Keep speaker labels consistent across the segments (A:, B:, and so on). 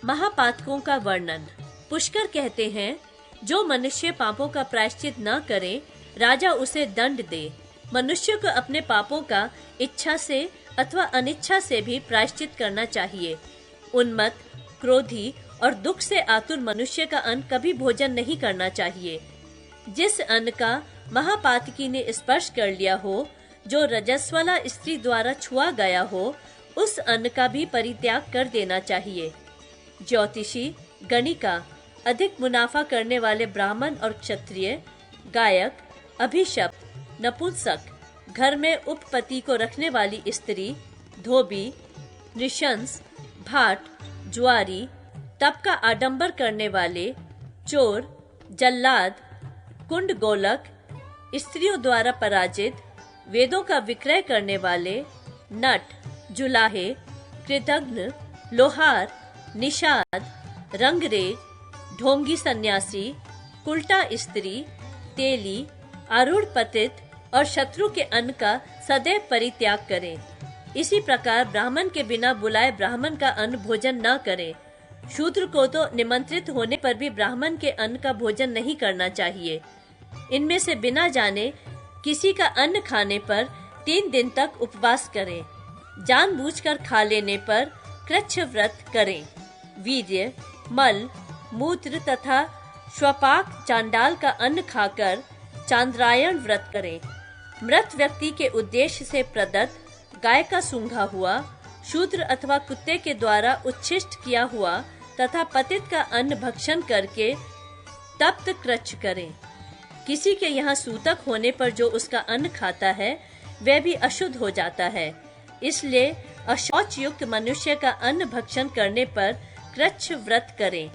A: महापातकों का वर्णन। पुष्कर कहते हैं, जो मनुष्य पापों का प्रायश्चित न करे, राजा उसे दंड दे। मनुष्य को अपने पापों का इच्छा से अथवा अनिच्छा से भी प्रायश्चित करना चाहिए। उन्मत्त, क्रोधी और दुख से आतुर मनुष्य का अन्न कभी भोजन नहीं करना चाहिए। जिस अन्न का महापातकी ने स्पर्श कर लिया हो, जो रजस्वला स्त्री द्वारा छुआ गया हो, उस अन्न का भी परित्याग कर देना चाहिए। ज्योतिषी, गणिका, अधिक मुनाफा करने वाले ब्राह्मण और क्षत्रिय, गायक, अभिशप्त, नपुंसक, घर में उपपति को रखने वाली स्त्री, धोबी, नृशंस, भाट, जुआरी, तप का आडंबर करने वाले, चोर, जल्लाद, कुंड गोलक, स्त्रियों द्वारा पराजित, वेदों का विक्रय करने वाले, नट, जुलाहे, कृतघ्न, लोहार, निषाद, रंगरेज, ढोंगी सन्यासी, कुल्टा स्त्री, तेली, आरूढ़ पतित और शत्रु के अन्न का सदैव परित्याग करें। इसी प्रकार ब्राह्मण के बिना बुलाए ब्राह्मण का अन्न भोजन न करें। शूद्र को तो निमंत्रित होने पर भी ब्राह्मण के अन्न का भोजन नहीं करना चाहिए। इनमें से बिना जाने किसी का अन्न खाने पर 3 दिन तक उपवास करें। जानबूझकर खा लेने पर कृच्छ व्रत करें। वीर्य, मल, मूत्र तथा श्वपाक चांडाल का अन्न खाकर चांद्रायण व्रत करें। मृत व्यक्ति के उद्देश्य से प्रदत्त गाय का सूंघा हुआ, शूद्र अथवा कुत्ते के द्वारा उच्छिष्ट किया हुआ तथा पतित का अन्न भक्षण करके तप्त कृच्छ करें। किसी के यहाँ सूतक होने पर जो उसका अन्न खाता है, वह भी अशुद्ध हो जाता है। इसलिए अशौच युक्त मनुष्य का अन्न भक्षण करने पर कृच्छ व्रत करें।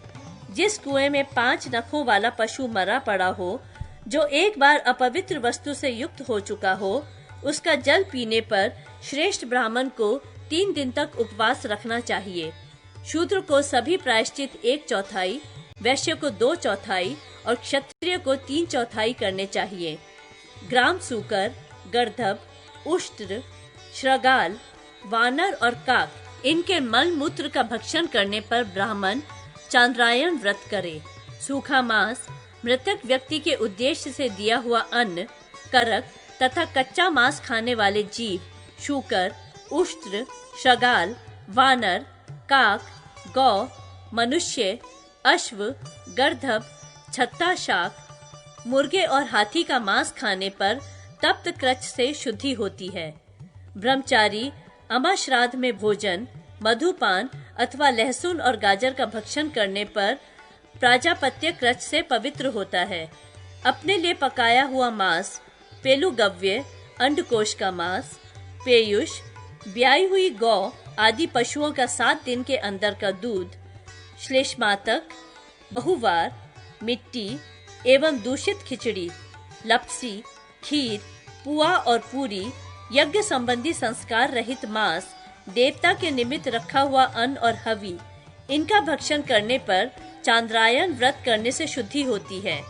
A: जिस कुएं में 5 नखों वाला पशु मरा पड़ा हो, जो एक बार अपवित्र वस्तु से युक्त हो चुका हो, उसका जल पीने पर श्रेष्ठ ब्राह्मण को 3 दिन तक उपवास रखना चाहिए। शूद्र को सभी प्रायश्चित 1/4, वैश्य को 2/4 और क्षत्रिय को 3/4 करने चाहिए। ग्राम सूकर, गर्दभ, उष्ट्र, श्रगाल, वानर और काक, इनके मल मूत्र का भक्षण करने पर ब्राह्मण चांद्रायण व्रत करे। सूखा मांस, मृतक व्यक्ति के उद्देश्य से दिया हुआ अन्न, करक तथा कच्चा मांस खाने वाले जीव, शूकर, उष्ट्र, श्रगाल, वानर, काक, गौ, मनुष्य, अश्व, गर्दभ, छत्ता शाक, मुर्गे और हाथी का मांस खाने पर तप्त कृच्छ से शुद्धि होती है। ब्रह्मचारी अमाश्राद्ध में भोजन, मधुपान अथवा लहसुन और गाजर का भक्षण करने पर प्राजापत्य कृच्छ से पवित्र होता है। अपने लिए पकाया हुआ मांस, पेलुगव्य, अंडकोश का मांस, पेयुष, ब्याई हुई गौ आदि पशुओं का 7 दिन के अंदर का दूध, श्लेष्मातक, बहुवार, मिट्टी एवं दूषित खिचड़ी, लपसी, खीर, पुआ और पूरी, यज्ञ संबंधी संस्कार रहित मांस, देवता के निमित्त रखा हुआ अन्न और हवि, इनका भक्षण करने पर चांद्रायण व्रत करने से शुद्धि होती है।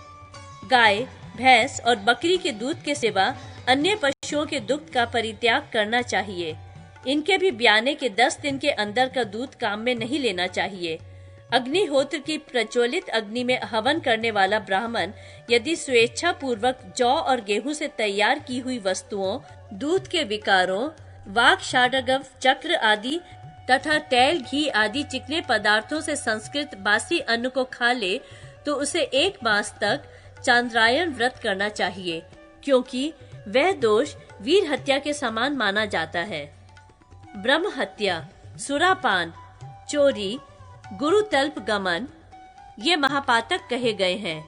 A: गाय, भैंस और बकरी के दूध के सिवा अन्य पशुओं के दुग्ध का परित्याग करना चाहिए। इनके भी ब्याने के 10 दिन के अंदर का दूध काम में नहीं लेना चाहिए। अग्निहोत्र की प्रज्वलित अग्नि में हवन करने वाला ब्राह्मण यदि स्वेच्छा पूर्वक जौ और गेहूं से तैयार की हुई वस्तुओं, दूध के विकारों, वाक षाडगव चक्र आदि तथा तैल, घी आदि चिकने पदार्थों से संस्कृत बासी अन्न को खा ले, तो उसे 1 मास तक चांद्रायण व्रत करना चाहिए, क्योंकि वह दोष वीर हत्या के समान माना जाता है। ब्रह्म हत्या, सुरापान, चोरी, गुरुतल्प गमन, ये महापातक कहे गए हैं।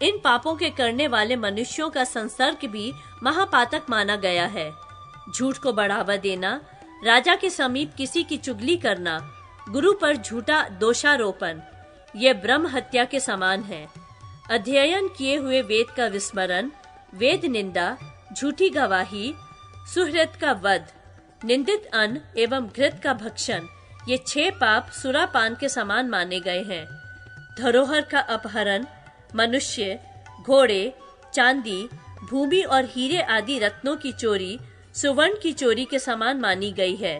A: इन पापों के करने वाले मनुष्यों का संसर्ग भी महापातक माना गया है। झूठ को बढ़ावा देना, राजा के समीप किसी की चुगली करना, गुरु पर झूठा दोषारोपण, ये ब्रह्म हत्या के समान है। अध्ययन किए हुए वेद का विस्मरण, वेद निंदा, झूठी गवाही, सुहृद का वध, निंदित अन्न एवं घृत का भक्षण, ये 6 पाप सुरापान के समान माने गए हैं। धरोहर का अपहरण, मनुष्य, घोड़े, चांदी, भूमि और हीरे आदि रत्नों की चोरी सुवर्ण की चोरी के समान मानी गई है।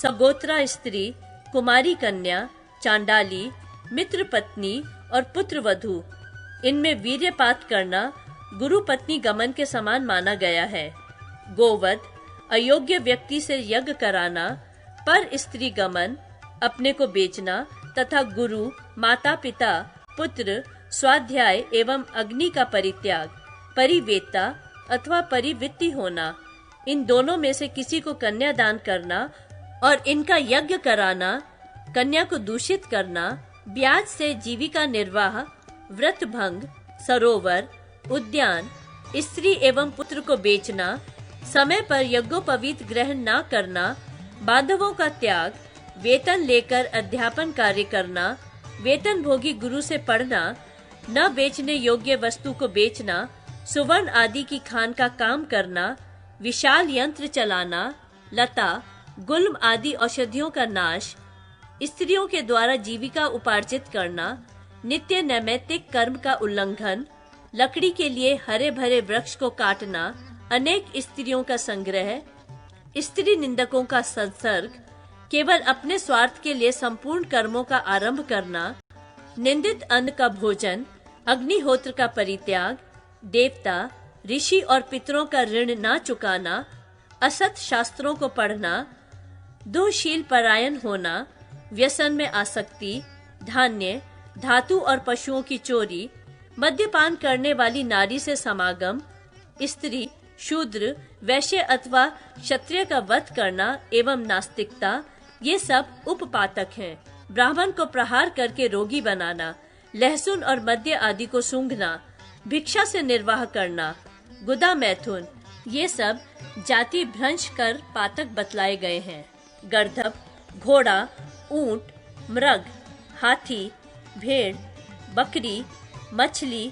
A: सगोत्रा स्त्री, कुमारी कन्या, चांडाली, मित्र पत्नी और पुत्र वधू, इनमें वीर्यपात करना गुरु पत्नी गमन के समान माना गया है। गोवध, अयोग्य व्यक्ति से यज्ञ कराना, पर स्त्री गमन, अपने को बेचना तथा गुरु, माता पिता, पुत्र, स्वाध्याय एवं अग्नि का परित्याग, परिवेता अथवा परिवित्ति होना, इन दोनों में से किसी को कन्यादान करना और इनका यज्ञ कराना, कन्या को दूषित करना, ब्याज से जीविका निर्वाह, व्रत भंग, सरोवर, उद्यान, स्त्री एवं पुत्र को बेचना, समय पर यज्ञोपवीत ग्रहण न करना, बांधवों का त्याग, वेतन लेकर अध्यापन कार्य करना, वेतन भोगी गुरु से पढ़ना, न बेचने योग्य वस्तु को बेचना, सुवर्ण आदि की खान का काम करना, विशाल यंत्र चलाना, लता, गुल्म आदि औषधियों का नाश, स्त्रियों के द्वारा जीविका उपार्जित करना, नित्य नैमित्तिक कर्म का उल्लंघन, लकड़ी के लिए हरे भरे वृक्ष को काटना, अनेक स्त्रियों का संग्रह, स्त्री निंदकों का संसर्ग, केवल अपने स्वार्थ के लिए संपूर्ण कर्मों का आरंभ करना, निंदित अन्न का भोजन, अग्निहोत्र का परित्याग, देवता, ऋषि और पितरों का ऋण न चुकाना, असत शास्त्रों को पढ़ना, दुःशील परायण होना, व्यसन में आसक्ति, धान्य, धातु और पशुओं की चोरी, मद्यपान करने वाली नारी से समागम, स्त्री, शूद्र, वैश्य अथवा क्षत्रिय का वध करना एवं नास्तिकता, ये सब उपपातक हैं। ब्राह्मण को प्रहार करके रोगी बनाना, लहसुन और मद्य आदि को सूंघना, भिक्षा से निर्वाह करना, गुदा मैथुन, ये सब जाति भ्रंश कर पातक बतलाए गए हैं। गर्दभ, घोड़ा, ऊंट, मृग, हाथी, भेड़, बकरी, मछली,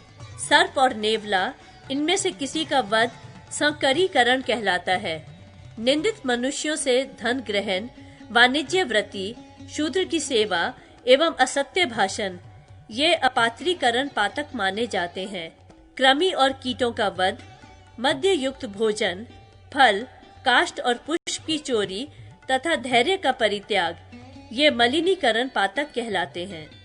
A: सर्प और नेवला, इनमें से किसी का वध संकरीकरण कहलाता है। निंदित मनुष्यों से धन ग्रहण, वाणिज्य वृत्ति, शूद्र की सेवा एवं असत्य भाषण, ये अपात्रीकरण पातक माने जाते हैं। कृमि और कीटों का वध, मद्य युक्त भोजन, फल, काष्ठ और पुष्प की चोरी तथा धैर्य का परित्याग, ये मलिनीकरण पातक कहलाते हैं।